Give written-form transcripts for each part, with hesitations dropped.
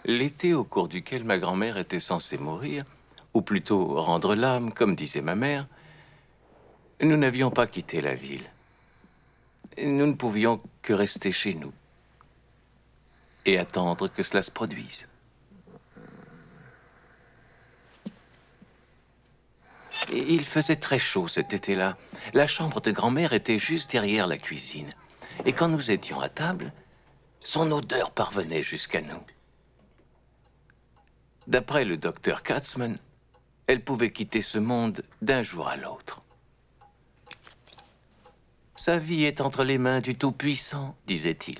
L'été au cours duquel ma grand-mère était censée mourir, ou plutôt rendre l'âme, comme disait ma mère, nous n'avions pas quitté la ville. Nous ne pouvions que rester chez nous et attendre que cela se produise. Et il faisait très chaud cet été-là. La chambre de grand-mère était juste derrière la cuisine. Et quand nous étions à table, son odeur parvenait jusqu'à nous. D'après le docteur Katzmann, elle pouvait quitter ce monde d'un jour à l'autre. Sa vie est entre les mains du Tout-Puissant, disait-il.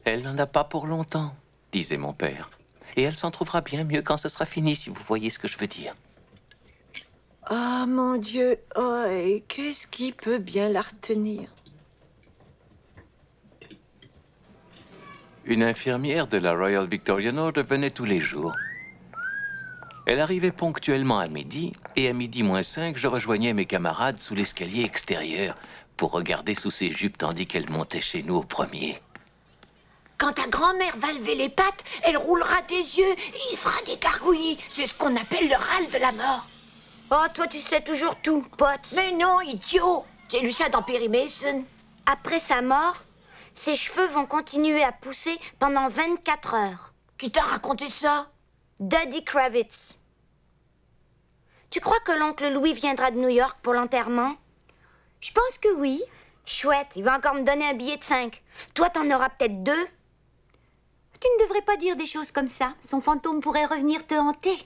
Elle n'en a pas pour longtemps, disait mon père. Et elle s'en trouvera bien mieux quand ce sera fini, si vous voyez ce que je veux dire. Ah, mon Dieu, oh, et qu'est-ce qui peut bien la retenir? Une infirmière de la Royal Victorian Order venait tous les jours. Elle arrivait ponctuellement à midi, et à midi moins 5, je rejoignais mes camarades sous l'escalier extérieur pour regarder sous ses jupes tandis qu'elle montait chez nous au premier. Quand ta grand-mère va lever les pattes, elle roulera des yeux et fera des gargouillis. C'est ce qu'on appelle le râle de la mort. Oh, toi, tu sais toujours tout, pote. Mais non, idiot! J'ai lu ça dans Perry Mason. Après sa mort, ses cheveux vont continuer à pousser pendant 24 heures. Qui t'a raconté ça? Daddy Kravitz. Tu crois que l'oncle Louis viendra de New York pour l'enterrement? Je pense que oui. Chouette, il va encore me donner un billet de 5. Toi, t'en auras peut-être 2. Tu ne devrais pas dire des choses comme ça. Son fantôme pourrait revenir te hanter.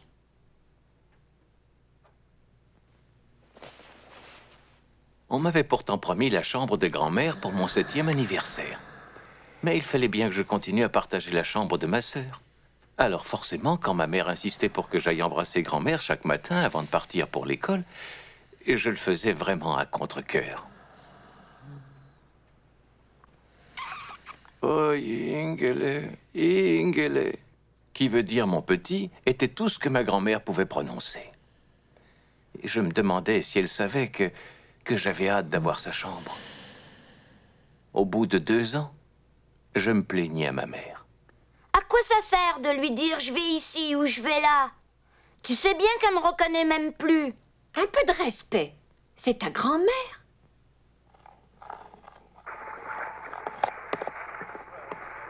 On m'avait pourtant promis la chambre de grand-mère pour mon 7e anniversaire. Mais il fallait bien que je continue à partager la chambre de ma sœur. Alors forcément, quand ma mère insistait pour que j'aille embrasser grand-mère chaque matin avant de partir pour l'école, je le faisais vraiment à contre-cœur. Oh, Ingele, Ingele, qui veut dire mon petit, était tout ce que ma grand-mère pouvait prononcer. Et je me demandais si elle savait que j'avais hâte d'avoir sa chambre. Au bout de 2 ans, je me plaignais à ma mère. À quoi ça sert de lui dire je vais ici ou je vais là? Tu sais bien qu'elle me reconnaît même plus. Un peu de respect. C'est ta grand-mère.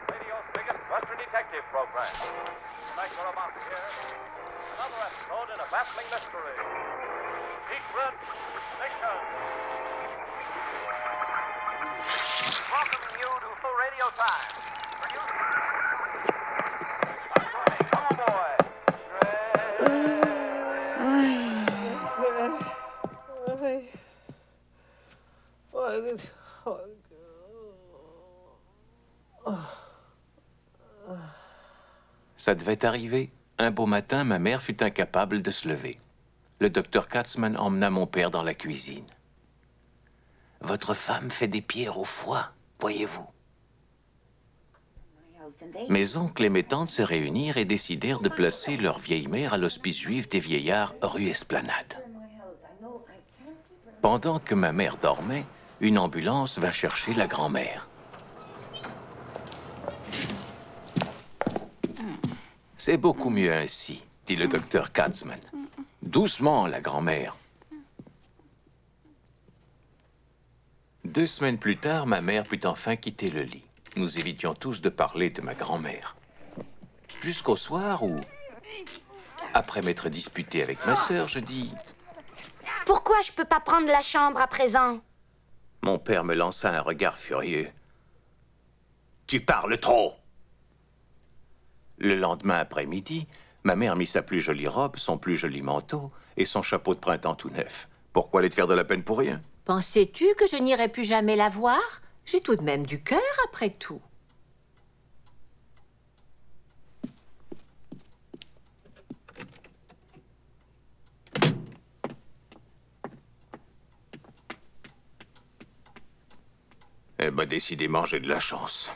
Radio's biggest Western detective program. Tonight we're about to hear another episode in a baffling mystery. Secret Mission. Welcoming you to Full Radio Time. Produced. Come on, boy. Ça devait arriver. Un beau matin, ma mère fut incapable de se lever. Le docteur Katzmann emmena mon père dans la cuisine. « Votre femme fait des pierres au foie, voyez-vous. » Mes oncles et mes tantes se réunirent et décidèrent de placer leur vieille mère à l'hospice juif des vieillards rue Esplanade. Pendant que ma mère dormait, une ambulance vint chercher la grand-mère. « C'est beaucoup mieux ainsi, » dit le docteur Katzmann. « Doucement, la grand-mère. » 2 semaines plus tard, ma mère put enfin quitter le lit. Nous évitions tous de parler de ma grand-mère. Jusqu'au soir où, après m'être disputé avec ma sœur, je dis... Pourquoi je peux pas prendre la chambre à présent? Mon père me lança un regard furieux. « Tu parles trop !» Le lendemain après-midi, ma mère mit sa plus jolie robe, son plus joli manteau et son chapeau de printemps tout neuf. Pourquoi aller te faire de la peine pour rien? Pensais-tu que je n'irais plus jamais la voir? J'ai tout de même du cœur, après tout. Eh ben, décidément, j'ai de la chance.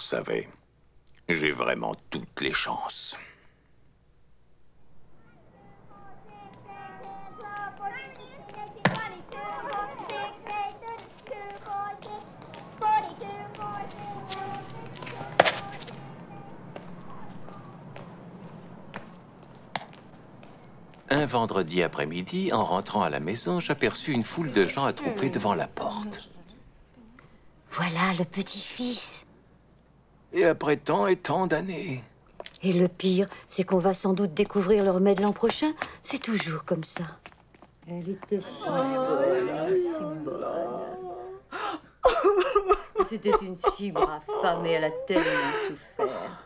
savez, j'ai vraiment toutes les chances. Un vendredi après-midi, en rentrant à la maison, j'aperçus une foule de gens attroupés devant la porte. Voilà le petit-fils. Et après tant et tant d'années. Et le pire, c'est qu'on va sans doute découvrir le remède l'an prochain. C'est toujours comme ça. Elle était si bonne, si bonne. C'était une si brave femme et elle a tellement souffert.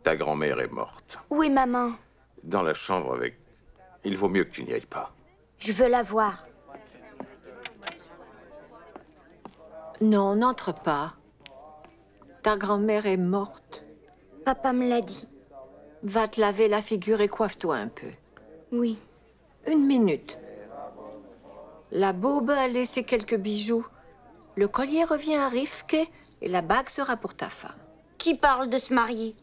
Ta grand-mère est morte. Oui, maman. Dans la chambre avec... Il vaut mieux que tu n'y ailles pas. Je veux la voir. Non, n'entre pas. Ta grand-mère est morte. Papa me l'a dit. Va te laver la figure et coiffe-toi un peu. Oui. 1 minute. La boube a laissé quelques bijoux. Le collier revient à Rifke et la bague sera pour ta femme. Qui parle de se marier?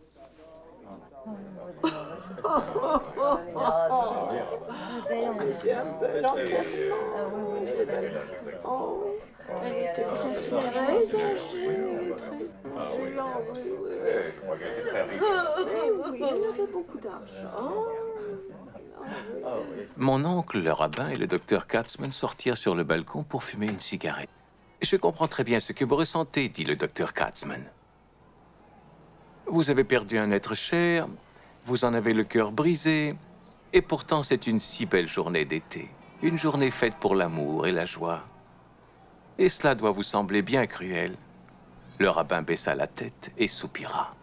Elle était très âgée, oui, elle avait beaucoup d'argent. Mon oncle, le rabbin, et le docteur Katzman sortirent sur le balcon pour fumer une cigarette. Je comprends très bien ce que vous ressentez, dit le docteur Katzman. Vous avez perdu un être cher, vous en avez le cœur brisé, et pourtant c'est une si belle journée d'été. Une journée faite pour l'amour et la joie. Et cela doit vous sembler bien cruel. Le rabbin baissa la tête et soupira.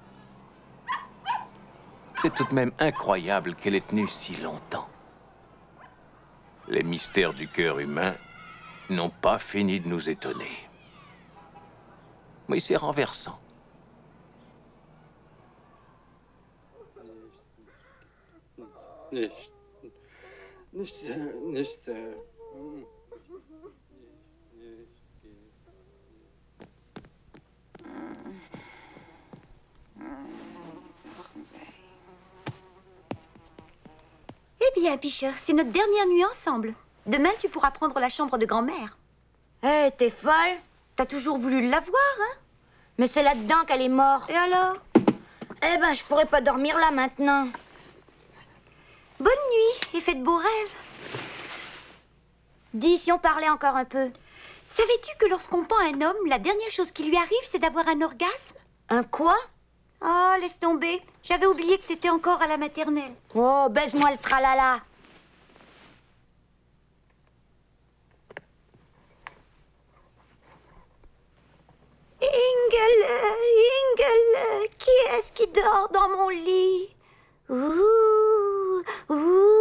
C'est tout de même incroyable qu'elle ait tenu si longtemps. Les mystères du cœur humain n'ont pas fini de nous étonner. Mais c'est renversant. Eh bien, Fischer, c'est notre dernière nuit ensemble. Demain, tu pourras prendre la chambre de grand-mère. Hé, t'es folle? T'as toujours voulu la voir, hein? Mais c'est là-dedans qu'elle est morte. Et alors? Eh ben, je pourrais pas dormir là maintenant. Bonne nuit et faites beaux rêves. Dis, si on parlait encore un peu. Savais-tu que lorsqu'on pend un homme, la dernière chose qui lui arrive, c'est d'avoir un orgasme? Un quoi? Oh, laisse tomber. J'avais oublié que t'étais encore à la maternelle. Oh, baise-moi le tralala. Ingele, qui est-ce qui dort dans mon lit? Ouh, ouh.